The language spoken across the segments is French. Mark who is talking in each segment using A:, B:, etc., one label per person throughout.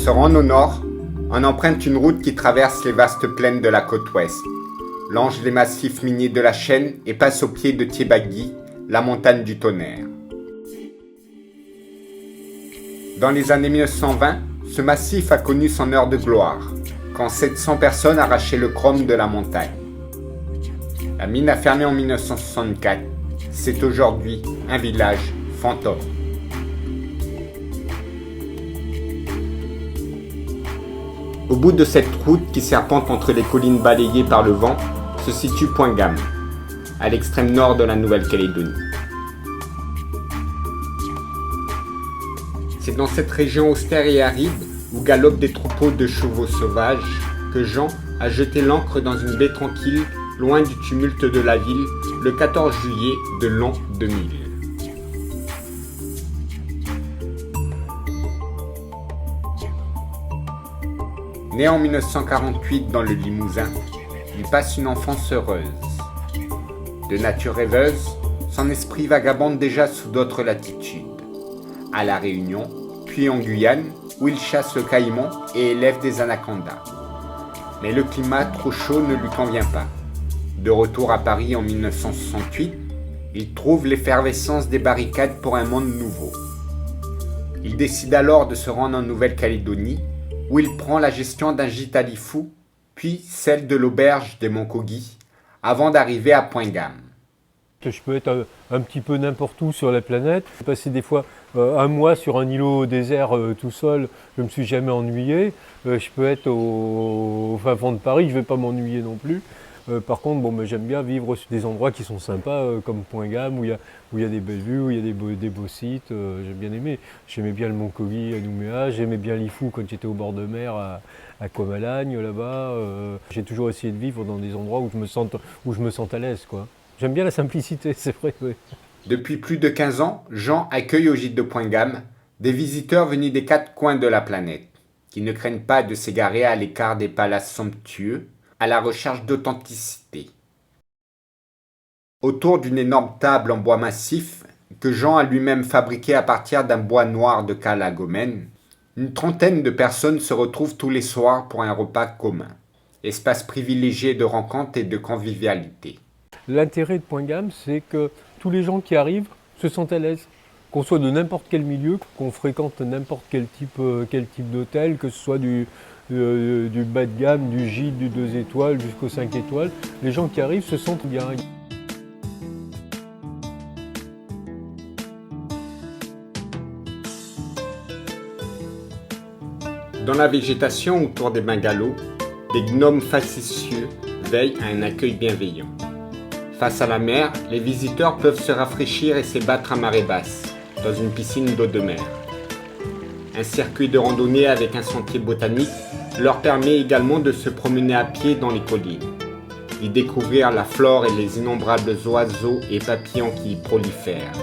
A: se rendre au nord, on emprunte une route qui traverse les vastes plaines de la côte ouest, longe les massifs miniers de la Chaîne et passe au pied de Thiébagui, la montagne du tonnerre. Dans les années 1920, ce massif a connu son heure de gloire, quand 700 personnes arrachaient le chrome de la montagne. La mine a fermé en 1964. C'est aujourd'hui un village fantôme. Au bout de cette route qui serpente entre les collines balayées par le vent, se situe Point Gamme, à l'extrême nord de la Nouvelle-Calédonie. C'est dans cette région austère et aride où galopent des troupeaux de chevaux sauvages que Jean a jeté l'ancre dans une baie tranquille, loin du tumulte de la ville, le 14 juillet de l'an 2000. Né en 1948 dans le Limousin, il passe une enfance heureuse. De nature rêveuse, son esprit vagabonde déjà sous d'autres latitudes. À La Réunion, puis en Guyane, où il chasse le caïman et élève des anacondas. Mais le climat trop chaud ne lui convient pas. De retour à Paris en 1968, il trouve l'effervescence des barricades pour un monde nouveau. Il décide alors de se rendre en Nouvelle-Calédonie, où il prend la gestion d'un gîte à Lifou, puis celle de l'auberge des Monts-Kogi, avant d'arriver à Point Gamme.
B: Je peux être un petit peu n'importe où sur la planète. J'ai passé des fois un mois sur un îlot désert tout seul, je ne me suis jamais ennuyé. Je peux être au fin fond de Paris, je ne vais pas m'ennuyer non plus. Par contre, j'aime bien vivre sur des endroits qui sont sympas, comme Point Gamme, où il y a des belles vues, où il y a des beaux sites. J'ai bien aimé. J'aimais bien le Mont-Kogi à Nouméa, j'aimais bien Lifou quand j'étais au bord de mer à Comalhagne, là-bas. J'ai toujours essayé de vivre dans des endroits où je me sens à l'aise, quoi. J'aime bien la simplicité, c'est vrai. Oui.
A: Depuis plus de 15 ans, Jean accueille au gîte de Point Gamme des visiteurs venus des 4 coins de la planète, qui ne craignent pas de s'égarer à l'écart des palaces somptueux, à la recherche d'authenticité. Autour d'une énorme table en bois massif, que Jean a lui-même fabriquée à partir d'un bois noir de calagomène, une trentaine de personnes se retrouvent tous les soirs pour un repas commun, espace privilégié de rencontres et de convivialité.
B: L'intérêt de Point Gamme, c'est que tous les gens qui arrivent se sentent à l'aise. Qu'on soit de n'importe quel milieu, qu'on fréquente n'importe quel type d'hôtel, que ce soit du bas de gamme, du gîte, du 2 étoiles jusqu'aux 5 étoiles, les gens qui arrivent se sentent bien.
A: Dans la végétation autour des bungalows, des gnomes facétieux veillent à un accueil bienveillant. Face à la mer, les visiteurs peuvent se rafraîchir et s'ébattre à marée basse, dans une piscine d'eau de mer. Un circuit de randonnée avec un sentier botanique leur permet également de se promener à pied dans les collines, d'y découvrir la flore et les innombrables oiseaux et papillons qui y prolifèrent,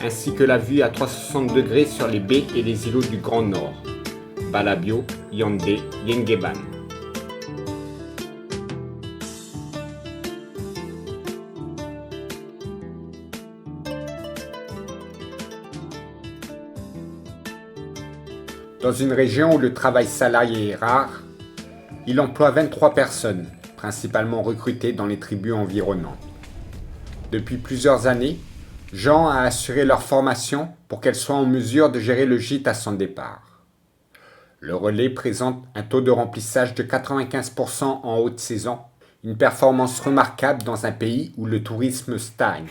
A: ainsi que la vue à 360 degrés sur les baies et les îlots du Grand Nord, Balabio, Yondé, Yengeban. Dans une région où le travail salarié est rare, il emploie 23 personnes, principalement recrutées dans les tribus environnantes. Depuis plusieurs années, Jean a assuré leur formation pour qu'elles soient en mesure de gérer le gîte à son départ. Le relais présente un taux de remplissage de 95% en haute saison, une performance remarquable dans un pays où le tourisme stagne.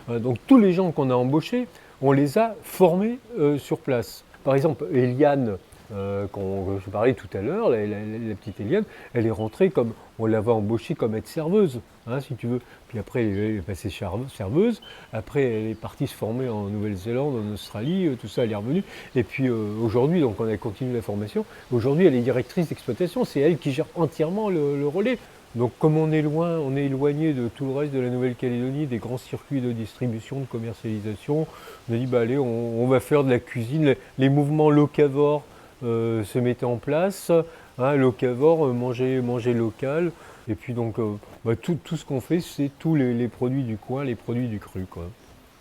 B: Donc tous les gens qu'on a embauchés, on les a formés sur place. Par exemple, Eliane, dont je parlais tout à l'heure, la petite Eliane, elle est rentrée comme, on l'avait embauchée comme aide-serveuse, si tu veux. Puis après, elle est passée serveuse. Après, elle est partie se former en Nouvelle-Zélande, en Australie, tout ça, elle est revenue. Et puis aujourd'hui, donc on a continué la formation. Aujourd'hui, elle est directrice d'exploitation. C'est elle qui gère entièrement le relais. Donc comme on est loin, on est éloigné de tout le reste de la Nouvelle-Calédonie, des grands circuits de distribution, de commercialisation, on a dit allez, on va faire de la cuisine, les mouvements locavores se mettaient en place, locavore, manger local, et puis donc tout ce qu'on fait, c'est tous les produits du coin, les produits du cru, quoi.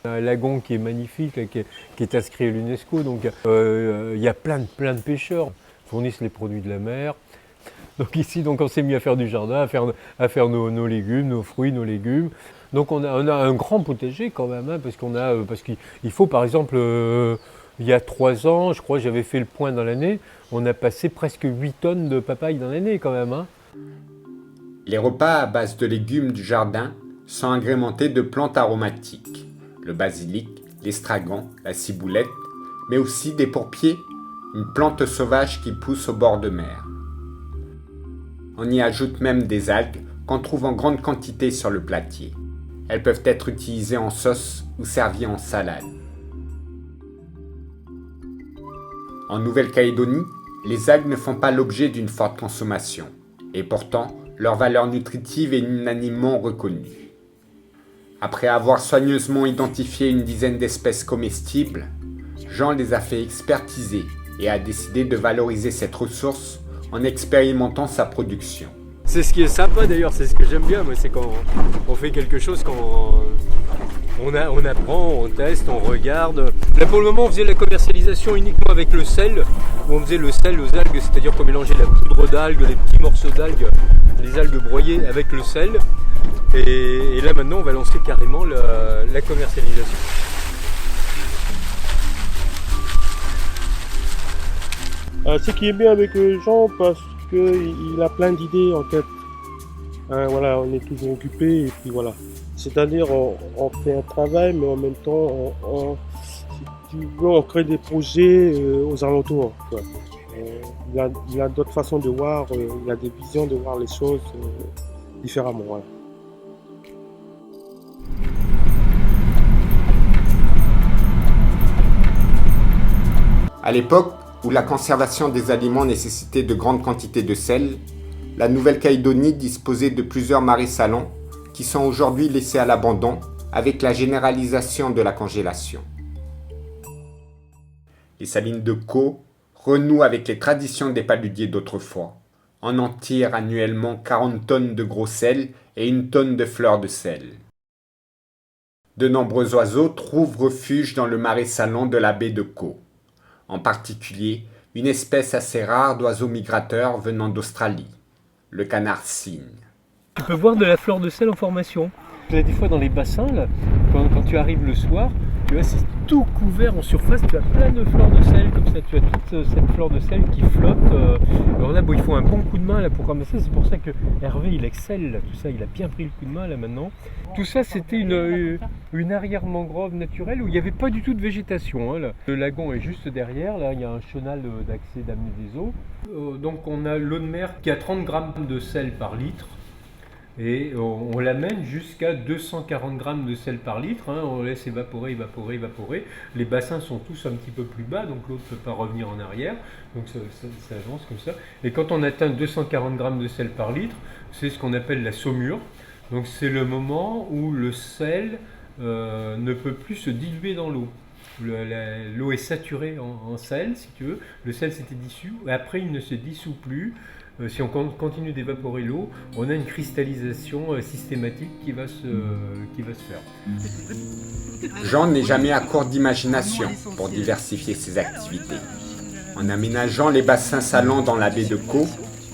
B: Un lagon qui est magnifique, qui est inscrit à l'UNESCO, donc il y a plein de pêcheurs. fournissent les produits de la mer. Donc ici, on s'est mis à faire du jardin, à faire nos légumes, nos fruits, nos légumes. Donc on a un grand potager quand même, hein, parce qu'il faut par exemple, il y a 3 ans, je crois que j'avais fait le point dans l'année, on a passé presque 8 tonnes de papaye dans l'année quand même. Hein.
A: Les repas à base de légumes du jardin sont agrémentés de plantes aromatiques, le basilic, l'estragon, la ciboulette, mais aussi des pourpiers, une plante sauvage qui pousse au bord de mer. On y ajoute même des algues qu'on trouve en grande quantité sur le platier. Elles peuvent être utilisées en sauce ou servies en salade. En Nouvelle-Calédonie, les algues ne font pas l'objet d'une forte consommation, et pourtant, leur valeur nutritive est unanimement reconnue. Après avoir soigneusement identifié une dizaine d'espèces comestibles, Jean les a fait expertiser et a décidé de valoriser cette ressource en expérimentant sa production.
B: C'est ce qui est sympa d'ailleurs, c'est ce que j'aime bien, moi, c'est quand on fait quelque chose, quand on apprend, on teste, on regarde. Là pour le moment on faisait la commercialisation uniquement avec le sel, où on faisait le sel aux algues, c'est-à-dire qu'on mélangeait la poudre d'algues, les petits morceaux d'algues, les algues broyées avec le sel. Et là maintenant on va lancer carrément la commercialisation.
C: Ce qui est bien avec Jean, parce qu'il a plein d'idées en tête. Voilà, on est toujours occupé et puis voilà. C'est-à-dire on fait un travail, mais en même temps on crée des projets aux alentours. Quoi. Il a d'autres façons de voir, il a des visions de voir les choses différemment. Voilà.
A: À l'époque où la conservation des aliments nécessitait de grandes quantités de sel, la Nouvelle-Calédonie disposait de plusieurs marais salants qui sont aujourd'hui laissés à l'abandon avec la généralisation de la congélation. Les salines de Caux renouent avec les traditions des paludiers d'autrefois. On en tire annuellement 40 tonnes de gros sel et 1 tonne de fleurs de sel. De nombreux oiseaux trouvent refuge dans le marais salon de la baie de Caux. En particulier, une espèce assez rare d'oiseaux migrateurs venant d'Australie, le canard cygne.
B: Tu peux voir de la fleur de sel en formation. Des fois dans les bassins, là, quand tu arrives le soir, tu vois, c'est tout couvert en surface, tu as plein de fleurs de sel, comme ça tu as toute cette fleur de sel qui flotte. Alors là, bon, il faut un bon coup de main là, pour ramasser, c'est pour ça que Hervé il excelle, là, tout ça, il a bien pris le coup de main là maintenant. Tout ça c'était une arrière-mangrove naturelle où il n'y avait pas du tout de végétation. Hein, là. Le lagon est juste derrière, là il y a un chenal d'accès d'amener des eaux. Donc on a l'eau de mer qui a 30 grammes de sel par litre. Et on l'amène jusqu'à 240 grammes de sel par litre, hein, on laisse évaporer. Les bassins sont tous un petit peu plus bas, donc l'eau ne peut pas revenir en arrière, donc ça avance comme ça. Et quand on atteint 240 grammes de sel par litre, c'est ce qu'on appelle la saumure. Donc c'est le moment où le sel ne peut plus se diluer dans l'eau. L'eau est saturée en sel, si tu veux, le sel s'était dissous, et après il ne se dissout plus. Si on continue d'évaporer l'eau, on a une cristallisation systématique qui va se faire.
A: Jean n'est jamais à court d'imagination pour diversifier ses activités. En aménageant les bassins salants dans la baie de Caux,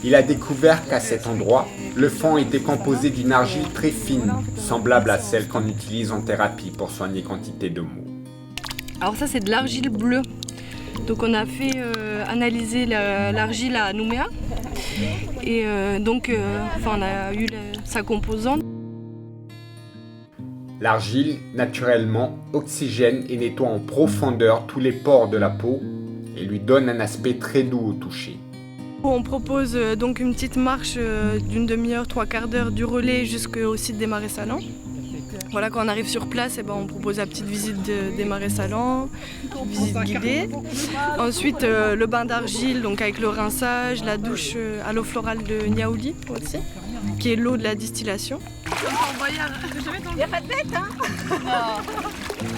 A: il a découvert qu'à cet endroit, le fond était composé d'une argile très fine, semblable à celle qu'on utilise en thérapie pour soigner quantité de maux.
D: Alors ça c'est de l'argile bleue. Donc on a fait analyser l'argile à Nouméa et on a eu sa composante.
A: L'argile, naturellement, oxygène et nettoie en profondeur tous les pores de la peau et lui donne un aspect très doux au toucher.
D: On propose donc une petite marche d'une demi-heure, 3/4 d'heure du relais jusqu'au site des marais salants. Voilà, quand on arrive sur place, on propose la petite visite des marais salants, visite guidée. Ensuite, le bain d'argile, donc avec le rinçage, la douche à l'eau florale de Niaouli aussi, qui est l'eau de la distillation.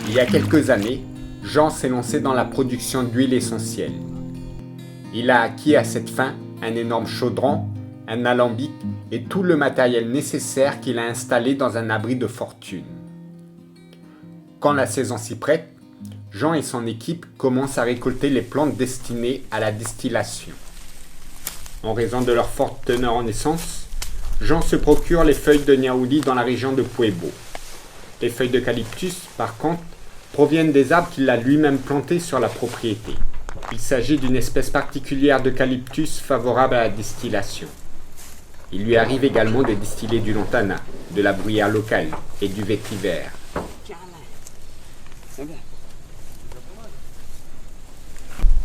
A: Il y a quelques années, Jean s'est lancé dans la production d'huile essentielle. Il a acquis à cette fin un énorme chaudron, un alambic et tout le matériel nécessaire qu'il a installé dans un abri de fortune. Quand la saison s'y prête, Jean et son équipe commencent à récolter les plantes destinées à la distillation. En raison de leur forte teneur en essence, Jean se procure les feuilles de niaouli dans la région de Pueblo. Les feuilles d'eucalyptus, par contre, proviennent des arbres qu'il a lui-même plantés sur la propriété. Il s'agit d'une espèce particulière d'eucalyptus favorable à la distillation. Il lui arrive également de distiller du lantana, de la bruyère locale et du vétiver.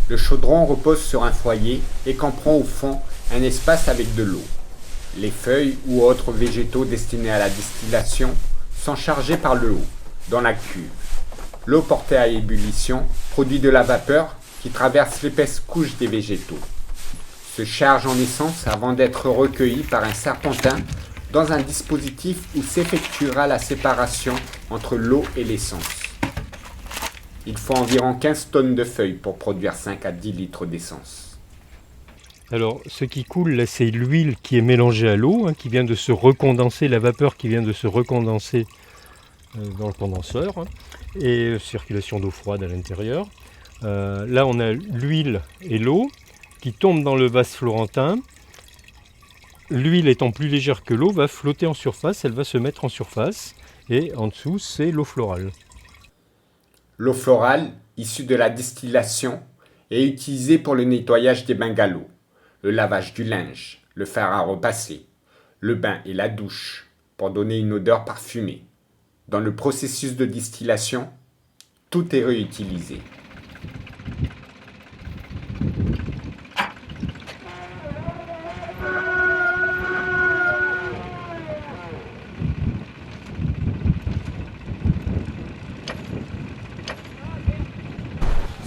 A: Le chaudron repose sur un foyer et comprend au fond un espace avec de l'eau. Les feuilles ou autres végétaux destinés à la distillation sont chargés par le haut, dans la cuve. L'eau portée à ébullition produit de la vapeur qui traverse l'épaisse couche des végétaux, se charge en essence avant d'être recueillie par un serpentin dans un dispositif où s'effectuera la séparation entre l'eau et l'essence. Il faut environ 15 tonnes de feuilles pour produire 5 à 10 litres d'essence.
B: Alors, ce qui coule là, c'est l'huile qui est mélangée à l'eau, qui vient de se recondenser, la vapeur qui vient de se recondenser dans le condenseur, et circulation d'eau froide à l'intérieur. Là, on a l'huile et l'eau qui tombent dans le vase florentin. L'huile étant plus légère que l'eau, va flotter en surface, elle va se mettre en surface, et en dessous, c'est l'eau florale.
A: L'eau florale, issue de la distillation, est utilisée pour le nettoyage des bungalows, le lavage du linge, le fer à repasser, le bain et la douche, pour donner une odeur parfumée. Dans le processus de distillation, tout est réutilisé.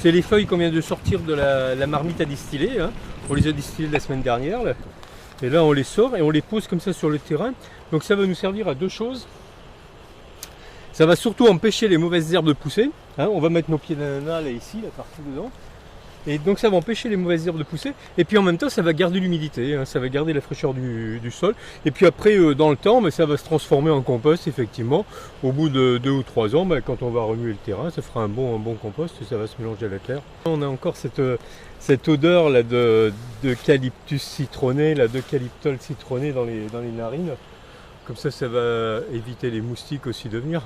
B: C'est les feuilles qu'on vient de sortir de la marmite à distiller. On les a distillées la semaine dernière. Là. Et là, on les sort et on les pose comme ça sur le terrain. Donc ça va nous servir à deux choses. Ça va surtout empêcher les mauvaises herbes de pousser. On va mettre nos pieds d'ananas là, ici, la partie dedans. Et donc ça va empêcher les mauvaises herbes de pousser. Et puis en même temps, ça va garder l'humidité. Ça va garder la fraîcheur du sol. Et puis après, dans le temps, ça va se transformer en compost, effectivement. Au bout de 2 ou 3 ans, quand on va remuer le terrain, ça fera un bon compost et ça va se mélanger à la terre. On a encore cette odeur là d'eucalyptus citronné, d'eucalyptol citronné dans les narines. Comme ça va éviter les moustiques aussi de venir.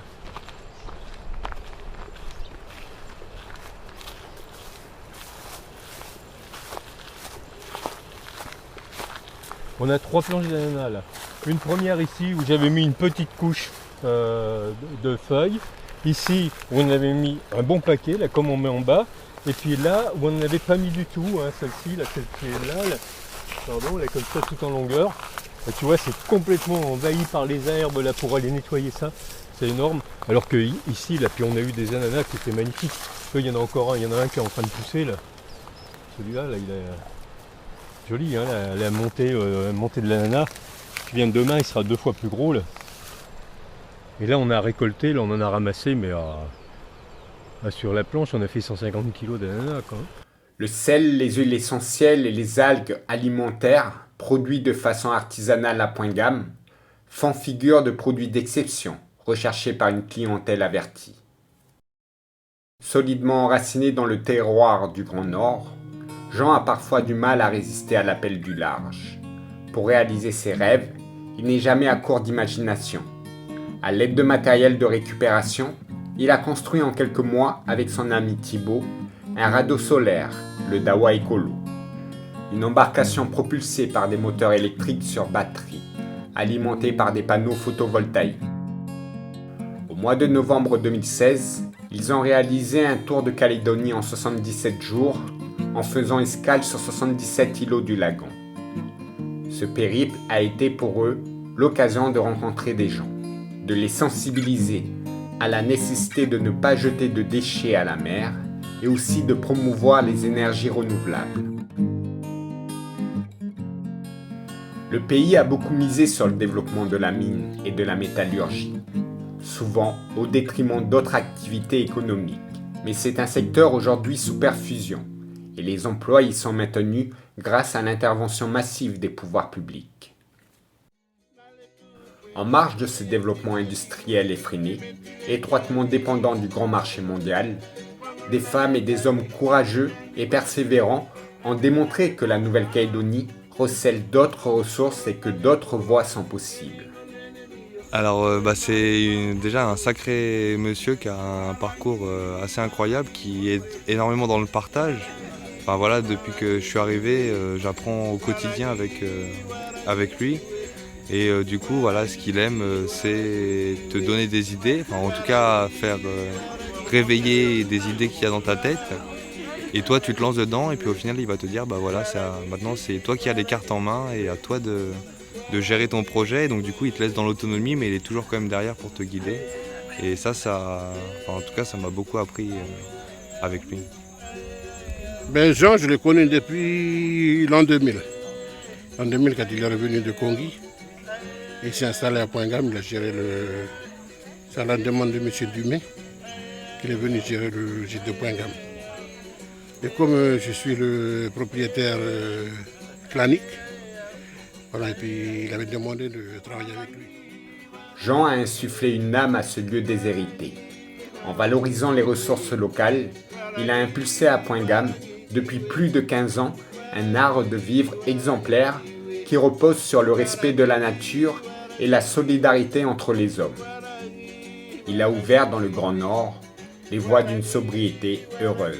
B: On a 3 planches d'ananas là. Une première ici où j'avais mis une petite couche de feuilles. Ici où on avait mis un bon paquet, là comme on met en bas. Et puis là où on n'avait pas mis du tout, celle-ci, celle qui est là, pardon, là comme ça tout en longueur. Et tu vois, c'est complètement envahi par les herbes là pour aller nettoyer ça. C'est énorme. Alors que ici, là, puis on a eu des ananas qui étaient magnifiques. Là, il y en a encore un, il y en a un qui est en train de pousser là. Celui-là, là, il est joli, la montée de l'ananas qui vient de demain, il sera 2 fois plus gros là. Et là on a récolté, là on en a ramassé, mais sur la planche on a fait 150 kg d'ananas quoi.
A: Le sel, les huiles essentielles et les algues alimentaires, produits de façon artisanale à point gamme, font figure de produits d'exception, recherchés par une clientèle avertie. Solidement enraciné dans le terroir du Grand Nord, Jean a parfois du mal à résister à l'appel du large. Pour réaliser ses rêves, il n'est jamais à court d'imagination. À l'aide de matériel de récupération, il a construit en quelques mois, avec son ami Thibaut, un radeau solaire, le Dawa Écolo. Une embarcation propulsée par des moteurs électriques sur batterie, alimentée par des panneaux photovoltaïques. Au mois de novembre 2016, ils ont réalisé un tour de Calédonie en 77 jours, en faisant escale sur 77 îlots du lagon. Ce périple a été pour eux l'occasion de rencontrer des gens, de les sensibiliser à la nécessité de ne pas jeter de déchets à la mer et aussi de promouvoir les énergies renouvelables. Le pays a beaucoup misé sur le développement de la mine et de la métallurgie, souvent au détriment d'autres activités économiques. Mais c'est un secteur aujourd'hui sous perfusion, et les emplois y sont maintenus grâce à l'intervention massive des pouvoirs publics. En marge de ce développement industriel effréné, étroitement dépendant du grand marché mondial, des femmes et des hommes courageux et persévérants ont démontré que la Nouvelle-Calédonie recèle d'autres ressources et que d'autres voies sont possibles.
E: Alors c'est déjà un sacré monsieur qui a un parcours assez incroyable, qui est énormément dans le partage. Enfin voilà, depuis que je suis arrivé, j'apprends au quotidien avec lui. Et du coup, voilà, ce qu'il aime, c'est te donner des idées, enfin en tout cas faire réveiller des idées qu'il y a dans ta tête. Et toi, tu te lances dedans, et puis au final, il va te dire, bah voilà, maintenant c'est toi qui as les cartes en main, et à toi de gérer ton projet. Donc du coup, il te laisse dans l'autonomie, mais il est toujours quand même derrière pour te guider. Et en tout cas, ça m'a beaucoup appris avec lui.
F: Ben Jean, je le connais depuis l'an 2000. En 2000, quand il est revenu de Congy, il s'est installé à Point-Gamme, il a géré c'est à la demande de M. Dumais qu'il est venu gérer le gîte de Point-Gamme. Et comme je suis le propriétaire clanique, voilà, et puis il avait demandé de travailler avec lui.
A: Jean a insufflé une âme à ce lieu déshérité. En valorisant les ressources locales, il a impulsé à Point-Gamme, depuis plus de 15 ans, un art de vivre exemplaire qui repose sur le respect de la nature et la solidarité entre les hommes. Il a ouvert dans le Grand Nord les voies d'une sobriété heureuse.